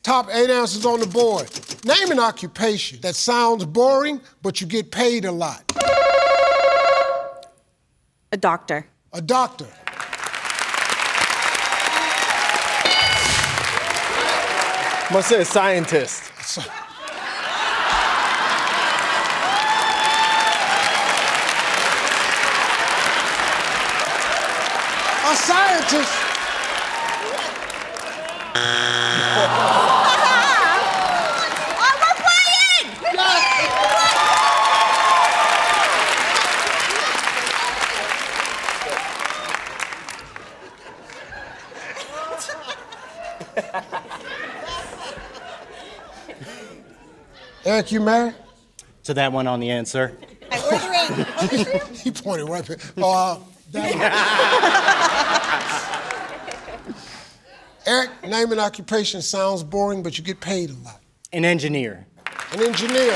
Top 8 answers on the board. Name an occupation that sounds boring, but you get paid a lot. A doctor. A doctor. I'm gonna say a scientist. A scientist. We're playing! Eric, you married? To that one on the end, sir. He pointed right there. Eric, name an occupation sounds boring, but you get paid a lot. An engineer. An engineer.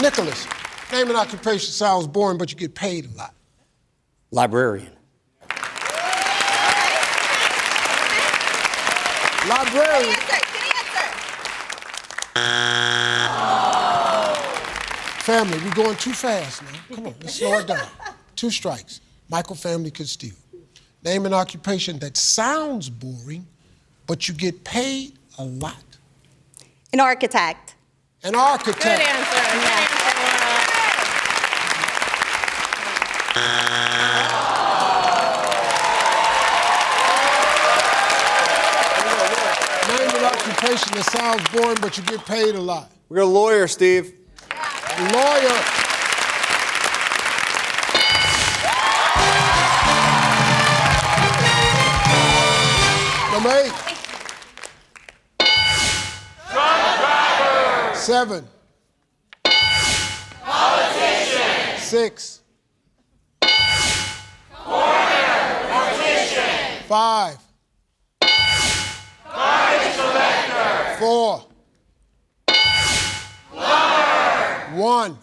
Nicholas, name an occupation sounds boring, but you get paid a lot. Librarian. Librarian. Family, we're going too fast now. Come on, let's slow it down. 2 strikes. Michael family could steal. Name an occupation that sounds boring, but you get paid a lot. An architect. An architect. Good answer. Name an occupation that sounds boring, but you get paid a lot. We got a lawyer, Steve. Lawyer. Number 8. Truck driver. 7. Politician. 6. Mortician. 5. Garbage collector. 4. Plumber. 1.